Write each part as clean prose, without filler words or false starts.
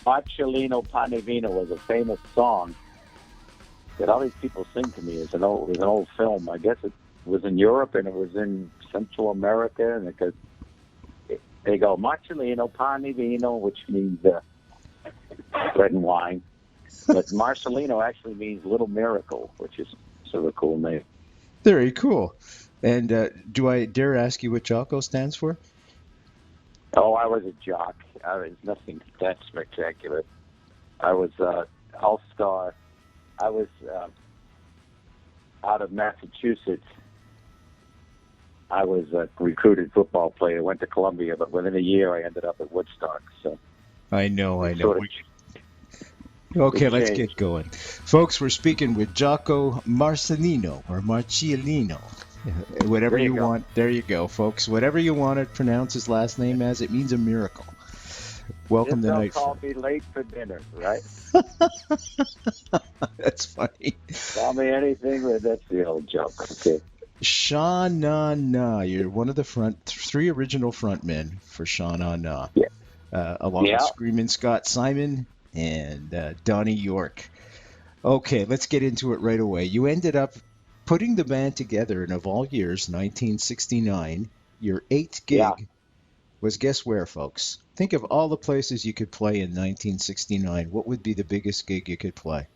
Marcellino Panevino was a famous song that all these people sing to me. It was an old film. I guess it was in Europe and it was in Central America, and because they go Marcellino Panevino, which means bread and wine. But Marcellino actually means little miracle, which is sort of a cool name. Very cool. And do I dare ask you what Jocko stands for? Oh, I was a jock. I was nothing that spectacular. I was all-star. I was out of Massachusetts. I was a recruited football player. Went to Columbia, but within a year I ended up at Woodstock. So I know. Sort of Okay, let's get going. Folks, we're speaking with Jocko Marcellino, or Marcellino. Whatever you want. There you go, folks. Whatever you want to pronounce his last name as, it means a miracle. Welcome to Night. Don't call me late for dinner, right? That's funny. Call me anything, but that's the old joke. Okay. Sha Na Na. You're one of the three original frontmen for Sha Na Na. Yeah. Along with Screamin' Scott Simon and Donnie York. Okay, let's get into it right away. You ended up putting the band together, and of all years, 1969, your eighth gig was, guess where, folks? Think of all the places you could play in 1969. What would be the biggest gig you could play?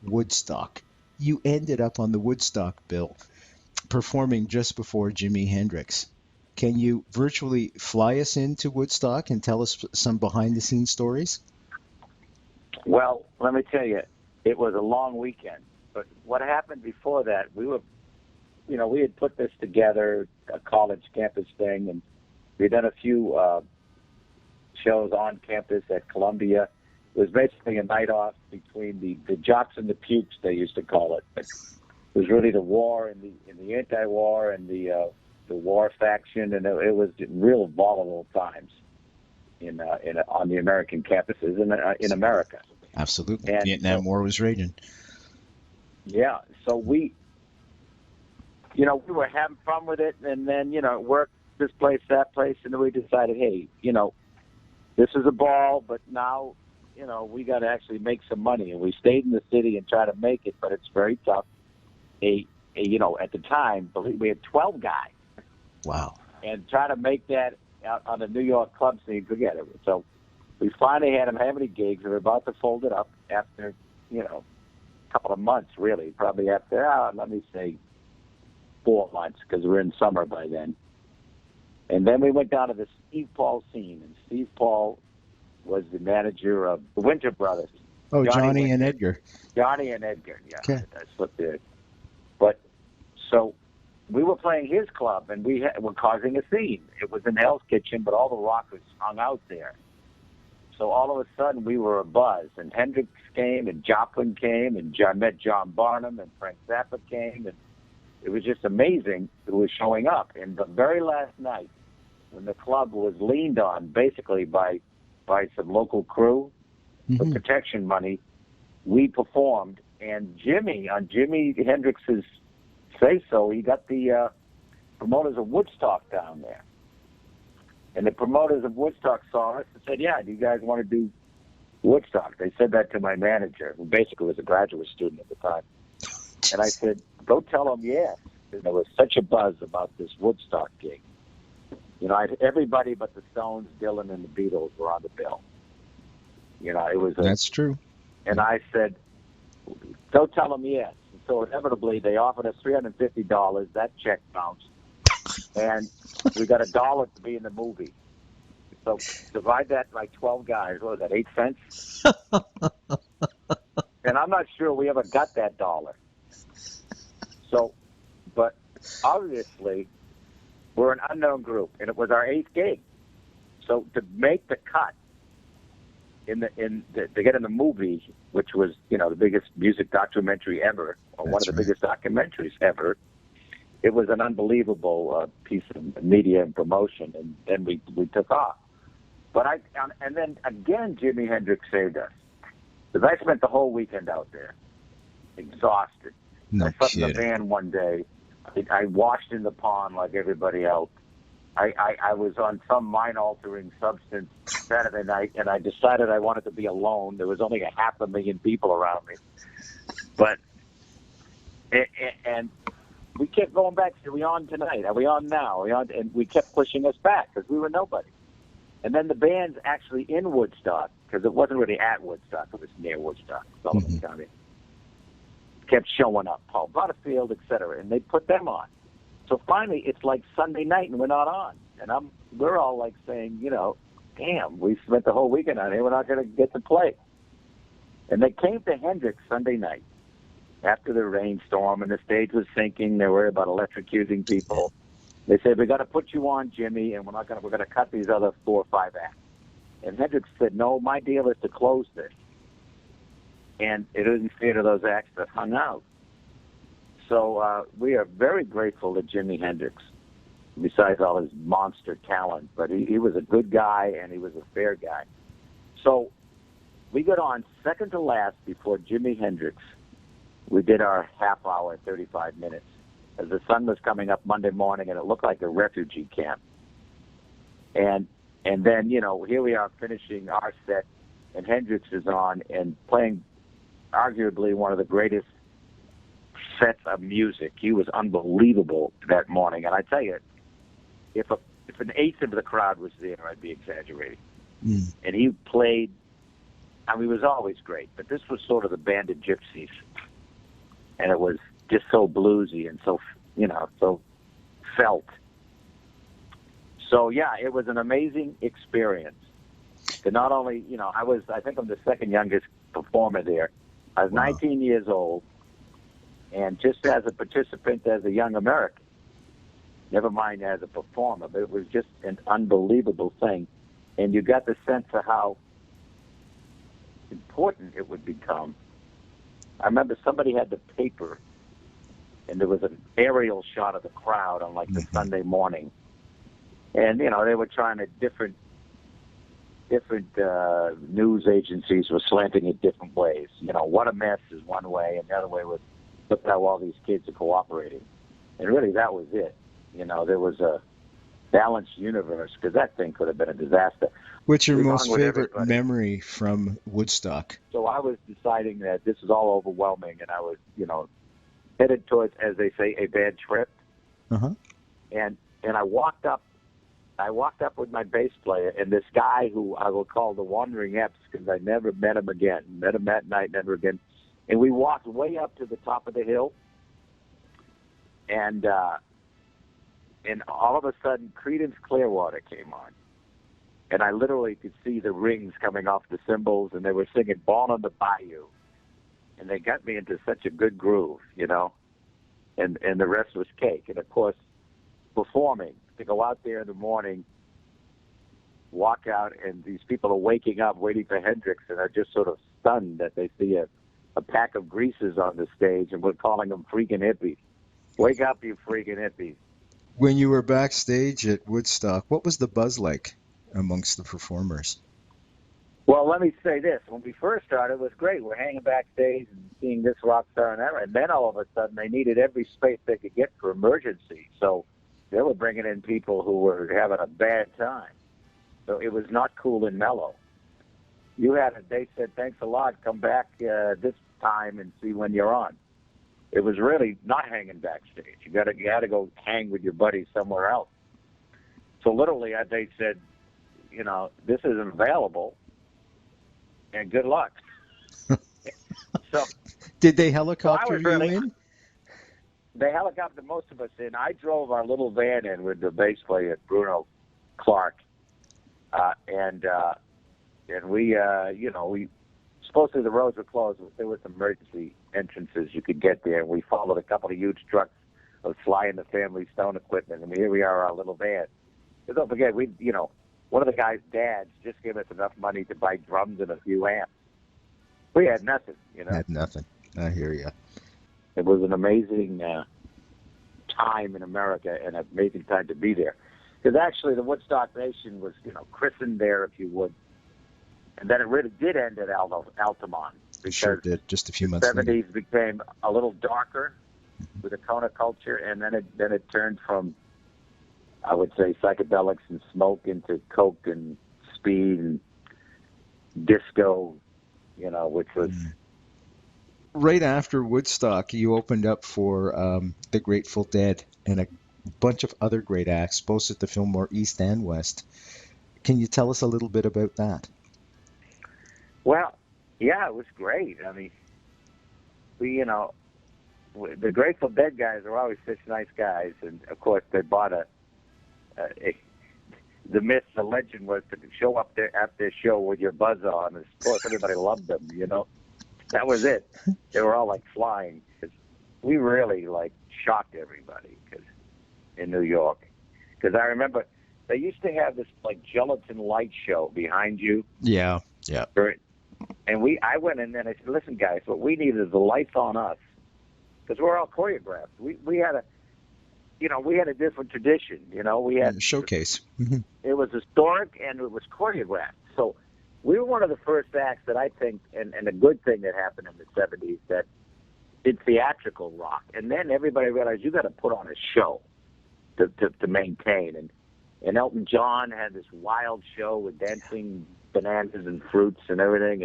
Woodstock. You ended up on the Woodstock bill, performing just before Jimi Hendrix. Can you virtually fly us into Woodstock and tell us some behind-the-scenes stories? Well, let me tell you, it was a long weekend. But what happened before that, we had put this together, a college campus thing, and we had done a few shows on campus at Columbia. It was basically a night off between the jocks and the pukes, they used to call it. But it was really the war and the anti-war and the war faction, and it was real volatile times on the American campuses in America. Absolutely. And Vietnam War was raging. Yeah, so we were having fun with it, and then, it worked this place, that place, and then we decided, hey, this is a ball, but now, we got to actually make some money, and we stayed in the city and tried to make it, but it's very tough. At the time, we had 12 guys. Wow. And try to make that out on the New York club scene, forget it. So we finally had them have any gigs. We were about to fold it up after, couple of months, really, probably after, let me say 4 months, because we're in summer by then. And then we went down to the Steve Paul scene, and Steve Paul was the manager of the Winter Brothers. Oh, Johnny and Edgar. Johnny and Edgar, yeah. Okay. I slipped there. But, so we were playing his club, and we were causing a scene. It was in Hell's Kitchen, but all the rockers hung out there. So all of a sudden, we were a buzz, and Hendrix came, and Joplin came, and I met John Barnum, and Frank Zappa came, and it was just amazing who was showing up. And the very last night, when the club was leaned on, basically by some local crew for protection money, we performed, and on Jimi Hendrix's say-so, he got the promoters of Woodstock down there. And the promoters of Woodstock saw us and said, yeah, do you guys want to do Woodstock? They said that to my manager, who basically was a graduate student at the time. And I said, go tell them yes. And there was such a buzz about this Woodstock gig. Everybody but the Stones, Dylan, and the Beatles were on the bill. It was That's true. And I said, go tell them yes. And so inevitably, they offered us $350. That check bounced. And we got $1 to be in the movie. So divide that by 12 guys. What was that, 8 cents? And I'm not sure we ever got that $1. So, but obviously, we're an unknown group, and it was our 8th gig. So to make the cut to get in the movie, which was the biggest music documentary ever, or one of the biggest documentaries ever, it was an unbelievable piece of media and promotion, and then we took off. But and then again, Jimi Hendrix saved us, because I spent the whole weekend out there, exhausted. No I slept kidding. in the van one day. I washed in the pond like everybody else. I was on some mind-altering substance Saturday night, and I decided I wanted to be alone. There was only 500,000 people around me. But, and we kept going back. Are we on tonight? Are we on now? Are we on? And we kept pushing us back because we were nobody. And then the band's actually in Woodstock, because it wasn't really at Woodstock. It was near Woodstock, Sullivan County. Kept showing up, Paul Butterfield, etc., and they put them on. So finally, it's like Sunday night, and we're not on. And we're all like saying, damn, we spent the whole weekend on here. We're not going to get to play. And they came to Hendrix Sunday night after the rainstorm, and the stage was sinking. They were about electrocuting people. They said, we got to put you on, Jimmy, and we're going to cut these other 4 or 5 acts. And Hendrix said, no, my deal is to close this. And it isn't fair to those acts that hung out. So we are very grateful to Jimi Hendrix, besides all his monster talent. But he was a good guy, and he was a fair guy. So we got on second to last before Jimi Hendrix. We did our half hour, 35 minutes. As the sun was coming up Monday morning, and it looked like a refugee camp. And then, here we are finishing our set, and Hendrix is on and playing arguably one of the greatest sets of music. He was unbelievable that morning. And I tell you, if an eighth of the crowd was there, I'd be exaggerating. And he played, he was always great, but this was sort of the Band of Gypsies. And it was just so bluesy and so, so felt. So, yeah, it was an amazing experience. But not only, I think I'm the second youngest performer there. I was 19 years old, and just as a participant, as a young American, never mind as a performer, but it was just an unbelievable thing. And you got the sense of how important it would become. I remember somebody had the paper, and there was an aerial shot of the crowd on, the Sunday morning. And, they were trying to different news agencies were slanting it different ways. What a mess is one way, and the other way was look how all these kids are cooperating. And really, that was it. There was a balanced universe, because that thing could have been a disaster. What's your most favorite memory from Woodstock? So I was deciding that this is all overwhelming, and I was, headed towards, as they say, a bad trip. And I walked up with my bass player, and this guy who I will call the Wandering Epps, because I never met him again. Met him that night, never again. And we walked way up to the top of the hill, and all of a sudden, Creedence Clearwater came on. And I literally could see the rings coming off the cymbals, and they were singing Born on the Bayou. And they got me into such a good groove, and the rest was cake. And, of course, performing, to go out there in the morning, walk out, and these people are waking up waiting for Hendrix, and are just sort of stunned that they see a pack of greasers on the stage, and we're calling them freaking hippies. Wake up, you freaking hippies. When you were backstage at Woodstock, what was the buzz like amongst the performers? Well, let me say this. When we first started, it was great. We're hanging backstage and seeing this rock star and that. And then all of a sudden, they needed every space they could get for emergency. So they were bringing in people who were having a bad time. So it was not cool and mellow. They said, thanks a lot. Come back this time and see when you're on. It was really not hanging backstage. You had to go hang with your buddies somewhere else. So literally, they said, this isn't available, and good luck. So, did they helicopter you in? They helicoptered most of us in. I drove our little van in with the bass player, Bruno Clark, and we, supposedly the roads were closed, but there were some emergency entrances you could get there. And we followed a couple of huge trucks of Sly and the Family Stone equipment, and here we are, our little van. But don't forget, one of the guy's dads just gave us enough money to buy drums and a few amps. We had nothing, Had nothing. I hear you. It was an amazing time in America, and an amazing time to be there. Because actually, the Woodstock Nation was, christened there, if you would. And then it really did end at Altamont. Because sure did, just a few months later. The 70s became a little darker with the counterculture, and then it turned from I would say, psychedelics and smoke into coke and speed and disco, which was... Right after Woodstock, you opened up for the Grateful Dead and a bunch of other great acts, both at the Fillmore East and West. Can you tell us a little bit about that? Well, yeah, it was great. I mean, the Grateful Dead guys are always such nice guys, and of course they bought the myth, the legend was to show up there at their show with your buzz on, and of course everybody loved them. That was it. They were all like flying. We really shocked everybody in New York, because I remember they used to have this gelatin light show behind you. Yeah. And I went in there and I said, "Listen, guys, what we need is the lights on us." Because we're all choreographed. We had a different tradition, We had a showcase. It was historic and it was choreographed. So we were one of the first acts that I think, and a good thing that happened in the '70s, that did theatrical rock. And then everybody realized you got to put on a show to maintain. And Elton John had this wild show with dancing bananas and fruits and everything.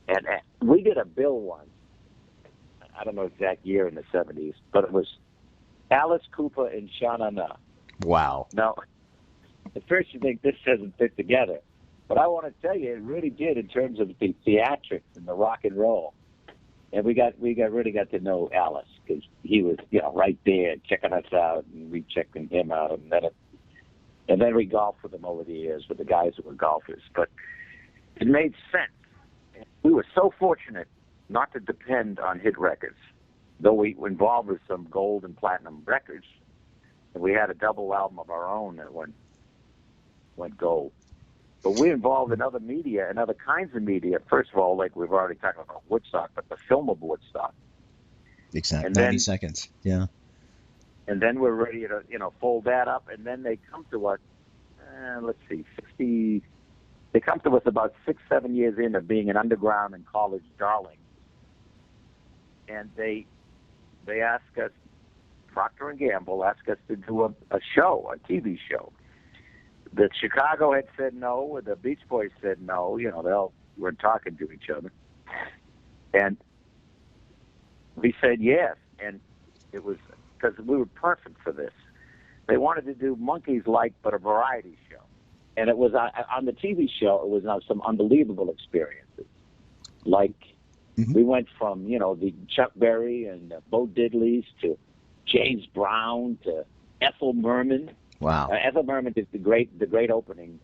And we did a bill once. I don't know exact year in the '70s, but it was Alice Cooper and Sha Na Na. Wow. Now, at first you think this doesn't fit together, but I want to tell you, it really did in terms of the theatrics and the rock and roll. And we really got to know Alice, because he was right there checking us out, and we checking him out, and then we golfed with him over the years with the guys who were golfers. But it made sense. We were so fortunate not to depend on hit records, though we were involved with some gold and platinum records. And we had a double album of our own that went gold. But we're involved in other media and other kinds of media. First of all, like we've already talked about Woodstock, but the film of Woodstock. Exactly. And 90 seconds. Yeah. And then we're ready to, fold that up. And then they come to us, they come to us about 6-7 years into being an underground and college darling. And they ask us, Procter & Gamble asked us to do a show, a TV show. The Chicago had said no, the Beach Boys said no, they all were talking to each other. And we said yes, and it was because we were perfect for this. They wanted to do Monkees-like, but a variety show. And it was on the TV show, it was some unbelievable experiences. We went from, the Chuck Berry and Bo Diddleys to James Brown to Ethel Merman. Wow. Ethel Merman did the great opening.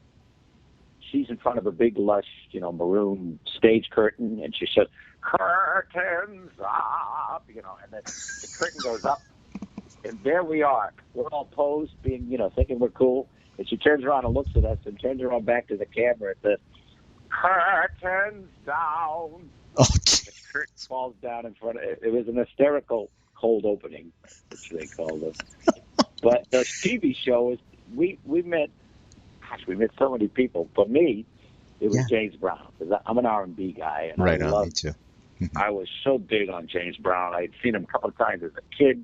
She's in front of a big, lush, maroon stage curtain, and she says, "Curtains up," and then the curtain goes up, and there we are. We're all posed, being, thinking we're cool, and she turns around and looks at us and turns around back to the camera and says, "Curtains down." Oh, the curtain falls down in front of it. It was an hysterical cold opening, which they called it. But the TV show is we met so many people. For me, it was James Brown, because I'm an R&B guy, and right on, me too. I was so big on James Brown. I'd seen him a couple of times as a kid.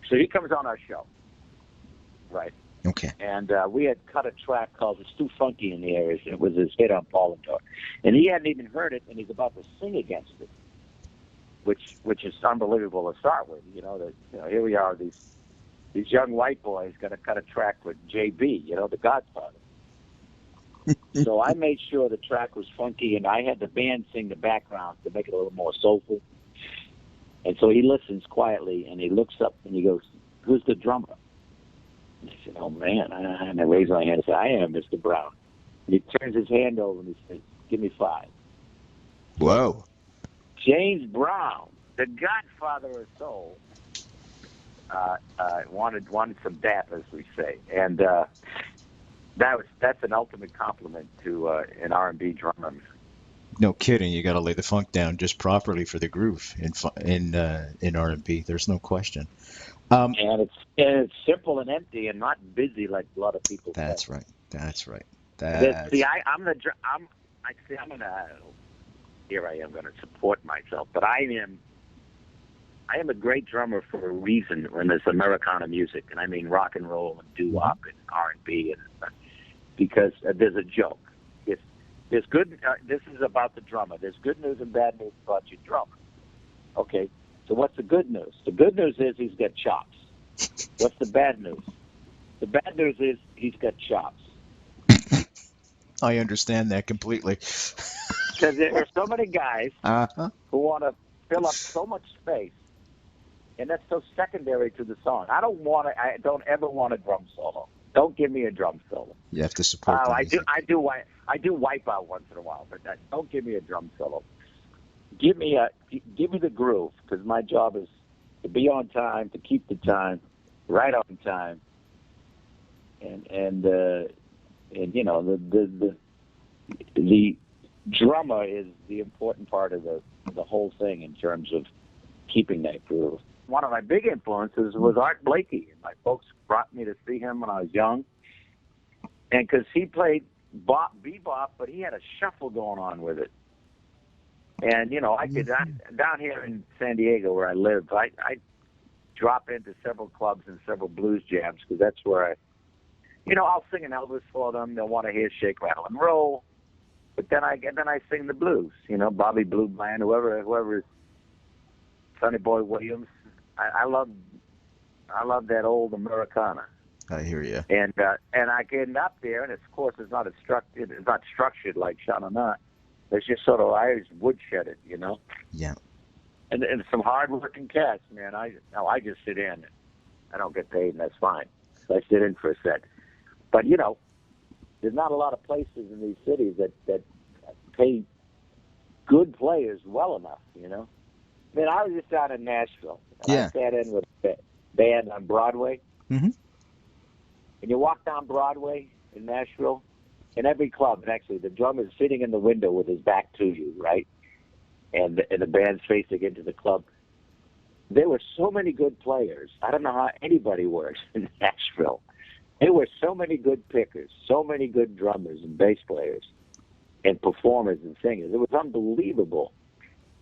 So he comes on our show, right? Okay. And we had cut a track called "It's Too Funky in the Air." It was his hit on Paul and George, and he hadn't even heard it, and he's about to sing against it, which is unbelievable to start with. Here we are, these young white boys going to cut a track with JB, the Godfather. So I made sure the track was funky, and I had the band sing the background to make it a little more soulful. And so he listens quietly, and he looks up, and he goes, "Who's the drummer?" And I said, "Oh, man." And I raised my hand and said, "I am Mr. Brown." And he turns his hand over, and he says, "Give me 5. Whoa. James Brown, the Godfather of soul, wanted some dap, as we say, and that's an ultimate compliment to an R&B drummer. No kidding. You got to lay the funk down just properly for the groove in R&B. There's no question. And it's simple and empty and not busy like a lot of people. That's right. That's right. Here I am going to support myself, but I am I am a great drummer for a reason when there's Americana music, and I mean rock and roll and doo-wop and R&B, because there's a joke. There's good. This is about the drummer. There's good news and bad news about your drummer. Okay, so what's the good news? The good news is he's got chops. What's the bad news? The bad news is he's got chops. I understand that completely. Because there are so many guys who want to fill up so much space, and that's so secondary to the song. I don't ever want a drum solo. Don't give me a drum solo. You have to support. I do wipe out once in a while, but don't give me a drum solo. Give me the groove, because my job is to be on time, to keep the time, right on time, and you know the drummer is the important part of the whole thing in terms of keeping that groove. One of my big influences was Art Blakey. My folks brought me to see him when I was young, and because he played bebop, but he had a shuffle going on with it. And you know, I could down here in San Diego where I live, I drop into several clubs and several blues jams, because that's where I'll sing an Elvis for them. They'll want to hear Shake, Rattle, and Roll. But then I sing the blues, Bobby Blue Bland, whoever, Sonny Boy Williams. I love that old Americana. I hear you. And I get up there, and of course it's not structured like Sha Na Na. It's just sort of Irish woodshed it, Yeah. And some hard-working cats, man. I just sit in. I don't get paid, and that's fine. So I sit in for a set. But there's not a lot of places in these cities that pay good players well enough, I mean, I was just out in Nashville. And I sat in with a band on Broadway. Mm-hmm. And you walk down Broadway in Nashville, in every club, and actually the drummer's sitting in the window with his back to you, right? And the band's facing into the club. There were so many good players. I don't know how anybody works in Nashville. There were so many good pickers, so many good drummers and bass players and performers and singers. It was unbelievable.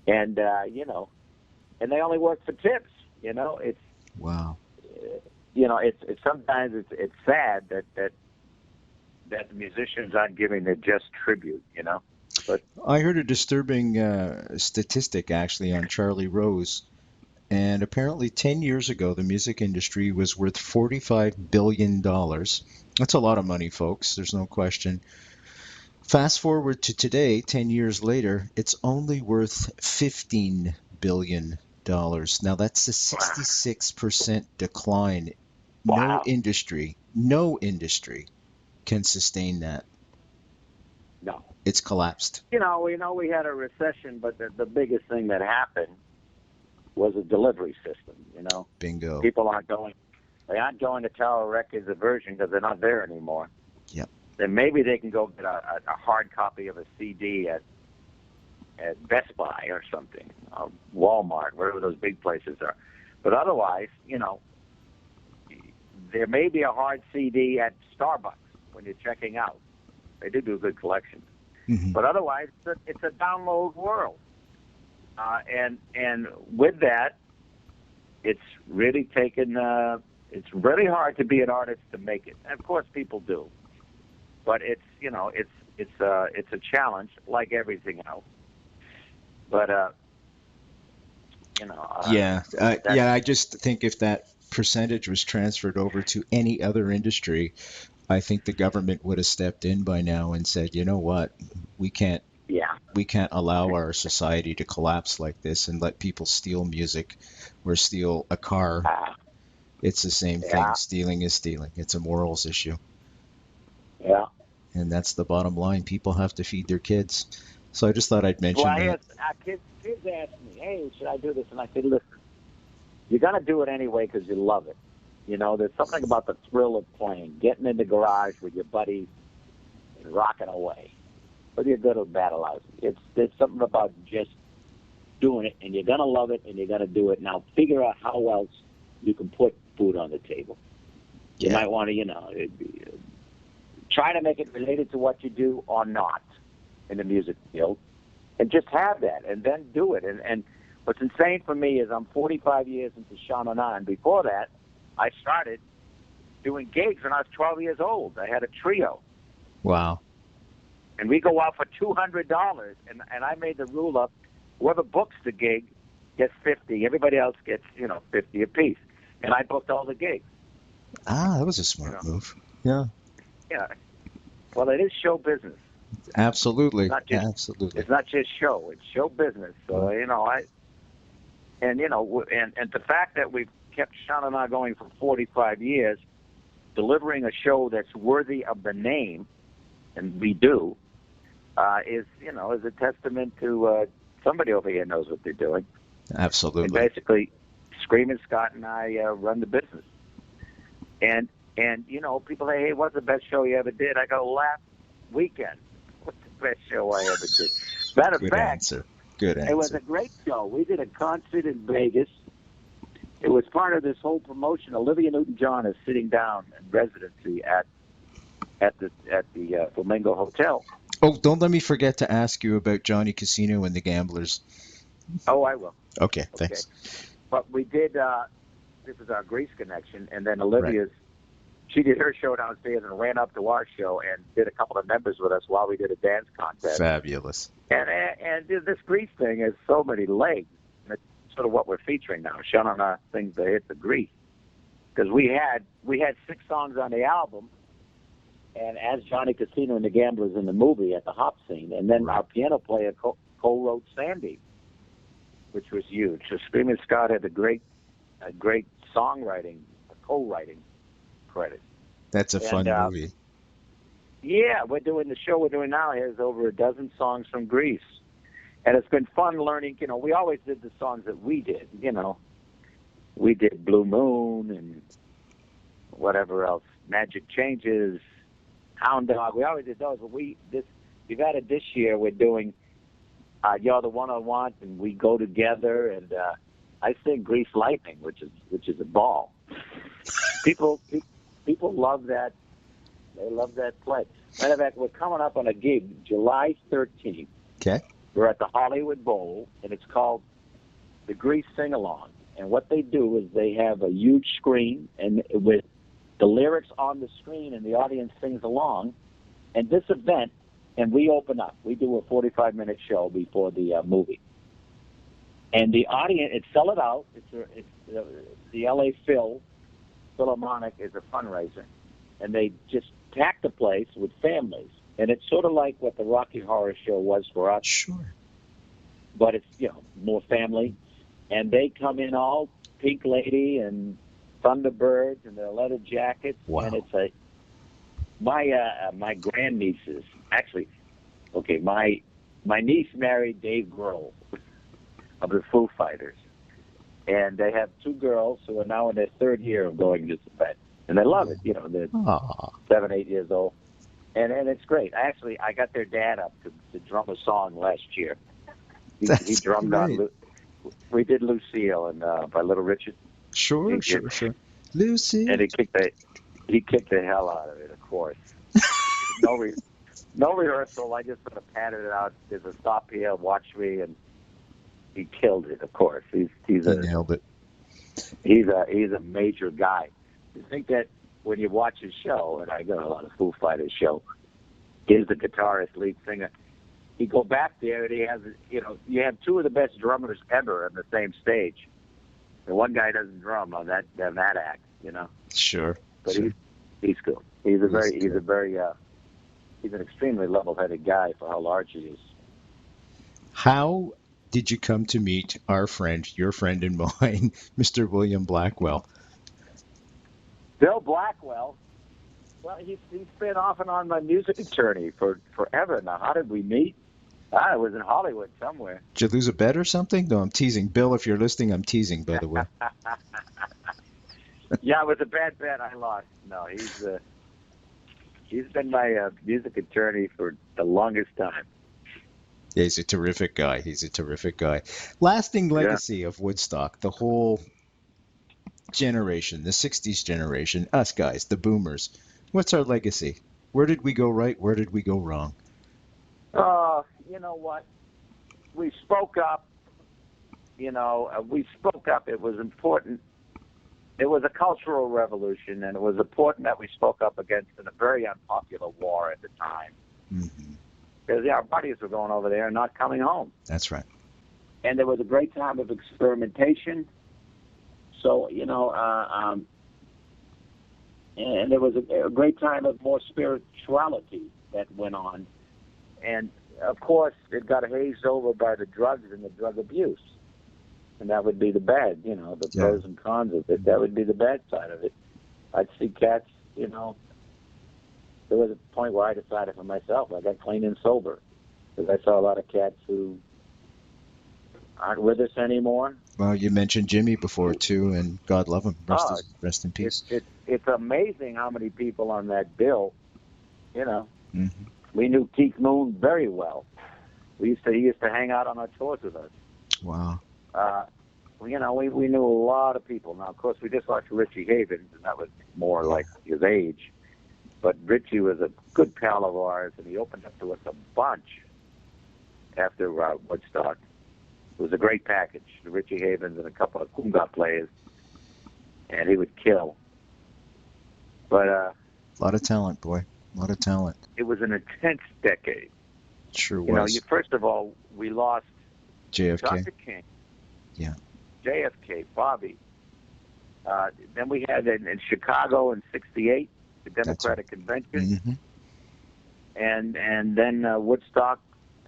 And, and they only work for tips, It's wow. It's sometimes it's sad that the musicians aren't giving their just tribute, But I heard a disturbing statistic actually on Charlie Rose, and apparently 10 years ago the music industry was worth $45 billion. That's a lot of money, folks. There's no question. Fast forward to today, 10 years later, it's only worth $15 billion. Now that's a 66% decline. wow. No industry can sustain that. No. It's collapsed. We we had a recession, but the biggest thing that happened was a delivery system, Bingo. People aren't going to Tower Records a version because they're not there anymore. Yep. Then maybe they can go get a hard copy of a CD at Best Buy or something, Walmart, wherever those big places are. But otherwise, there may be a hard CD at Starbucks when you're checking out. They do a good collection. Mm-hmm. But otherwise, it's a download world. And with that, it's really it's really hard to be an artist to make it. And of course, people do. But it's a challenge like everything else. But I just think if that percentage was transferred over to any other industry, I think the government would have stepped in by now and said, you know what, we can't allow our society to collapse like this and let people steal music or steal a car. It's the same thing. Stealing is stealing. It's a morals issue. Yeah. And that's the bottom line. People have to feed their kids. So I just thought I'd mention that. Kids ask me, hey, should I do this? And I said, listen, you're going to do it anyway because you love it. There's something about the thrill of playing, getting in the garage with your buddies and rocking away. Whether you're good or bad or lousy. There's something about just doing it, and you're going to love it, and you're going to do it. Now figure out how else you can put food on the table. You might want to, try to make it related to what you do or not in the music field, and just have that, and then do it. And what's insane for me is I'm 45 years into Sha Na Na, and before that, I started doing gigs when I was 12 years old. I had a trio. Wow. And we go out for $200, and I made the rule up, whoever books the gig gets 50. Everybody else gets, 50 apiece. And I booked all the gigs. Ah, that was a smart move. Yeah. Yeah. Well, it is show business. Absolutely. Absolutely. It's not just show. It's show business. So, and the fact that we've kept Sha Na Na going for 45 years, delivering a show that's worthy of the name, and we do, is a testament to somebody over here knows what they're doing. Absolutely. And basically, Screaming Scott and I run the business. And people say, hey, what's the best show you ever did? I go, last weekend. What's the best show I ever did? Matter of fact, Good answer. It was a great show. We did a concert in Vegas. It was part of this whole promotion. Olivia Newton-John is sitting down in residency at the Flamingo Hotel. Oh, don't let me forget to ask you about Johnny Casino and the Gamblers. Oh, I will. Okay, thanks. But we did, this is our Grease connection, and then Olivia's, she did her show downstairs and ran up to our show and did a couple of members with us while we did a dance contest. Fabulous. And this Grease thing has so many legs. And it's sort of what we're featuring now. Sha Na Na sings the hits of Grease. Because we had 6 songs on the album, and as Johnny Casino and the Gamblers in the movie at the hop scene, and then our piano player co-wrote Sandy, which was huge. So Screaming Scott had a great songwriting, co-writing credit. That's a fun movie. Yeah, the show we're doing now has over a dozen songs from Grease. And it's been fun learning, we always did the songs that we did, We did Blue Moon and whatever else, Magic Changes, Hound Dog. We always did those, but we've added this year, we're doing You're the One I Want, and We Go Together, and I sing Grease Lightning, which is a ball. People love that. They love that play. Matter of fact, we're coming up on a gig July 13th. Okay. We're at the Hollywood Bowl, and it's called the Grease Sing-Along. And what they do is they have a huge screen, and with the lyrics on the screen, and the audience sings along. And this event, and we open up. We do a 45-minute show before the movie. And the audience, it's sell it out. It's the LA Philharmonic is a fundraiser. And they just pack the place with families. And it's sort of like what the Rocky Horror Show was for us. Sure. But it's, more family. And they come in all Pink Lady and Thunderbirds and their leather jackets. Wow. And it's my grandnieces, actually, my niece married Dave Grohl of the Foo Fighters. And they have 2 girls who are now in their 3rd year of going to this event. And they love it. They're 7, 8 years old. And it's great. Actually, I got their dad up to drum a song last year. He drummed great. on. We did Lucille and by Little Richard. Sure. Lucy. And he kicked the hell out of it, of course. No rehearsal. I just sort of patted it out. There's a stop here, watch me, and he killed it. Of course, he nailed it. He's a major guy. You think that when you watch his show, and I got a lot of Foo Fighters show, he's the guitarist, lead singer. You go back there, and he has, you have 2 of the best drummers ever on the same stage. And one guy doesn't drum on that act, Sure. But he's cool. He's an extremely level-headed guy for how large he is. How did you come to meet our friend, your friend and mine, Mr. William Blackwell? Bill Blackwell. Well, he's been off and on my music attorney for forever now. How did we meet? I was in Hollywood somewhere. Did you lose a bet or something? No, I'm teasing. Bill, if you're listening, I'm teasing, by the way. Yeah, it was a bad bet. I lost. No, he's been my music attorney for the longest time. Yeah, he's a terrific guy. Lasting legacy of Woodstock, the whole generation, the 60s generation, us guys, the boomers. What's our legacy? Where did we go right? Where did we go wrong? You know what? We spoke up. we spoke up. It was important. It was a cultural revolution, and it was important that we spoke up against a very unpopular war at the time. Mm-hmm. Because our buddies were going over there and not coming home. That's right. And there was a great time of experimentation. So, and there was a great time of more spirituality that went on. And, of course, it got hazed over by the drugs and the drug abuse. And that would be the bad, the pros and cons of it. That would be the bad side of it. I'd see cats, there was a point where I decided for myself, I got clean and sober. Because I saw a lot of cats who aren't with us anymore. Well, you mentioned Jimmy before, too, and God love him. Rest in peace. It's amazing how many people on that bill, Mm-hmm. We knew Keith Moon very well. He used to hang out on our tours with us. Wow. We knew a lot of people. Now, of course, we just watched Richie Havens, and that was more like his age. But Richie was a good pal of ours, and he opened up to us a bunch after Woodstock. It was a great package. Richie Havens and a couple of conga players, and he would kill. But a lot of talent, boy. A lot of talent. It was an intense decade. Sure was. First of all, we lost JFK. Dr. King. Yeah. JFK, Bobby. Then we had in Chicago in '68 the Democratic Convention, and then Woodstock,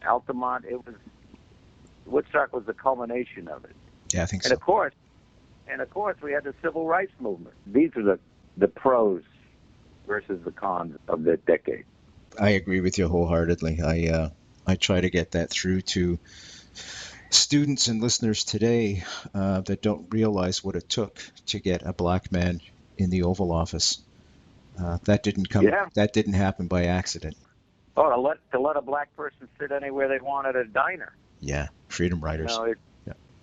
Altamont. Woodstock was the culmination of it. Yeah, I think so. And of course, we had the civil rights movement. These are the pros versus the cons of that decade. I agree with you wholeheartedly. I try to get that through to students and listeners today that don't realize what it took to get a black man in the Oval Office. That didn't come. Yeah. That didn't happen by accident. Oh, to let a black person sit anywhere they want at a diner. Yeah, freedom riders.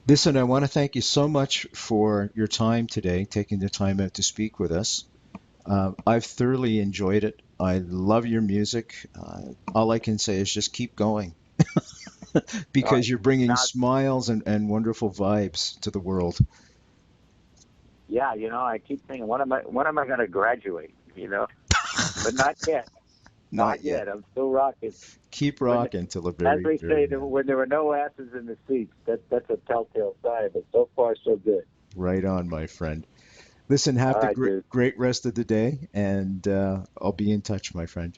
Listen, I want to thank you so much for your time today, taking the time out to speak with us. I've thoroughly enjoyed it. I love your music. All I can say is just keep going because you're bringing smiles and wonderful vibes to the world. Yeah, I keep thinking, when am I going to graduate? But not yet. Not yet. I'm still rocking. Keep rocking till the very end. As they say, when there were no asses in the seats, that's a telltale sign. But so far, so good. Right on, my friend. Listen, have the great rest of the day, and I'll be in touch, my friend.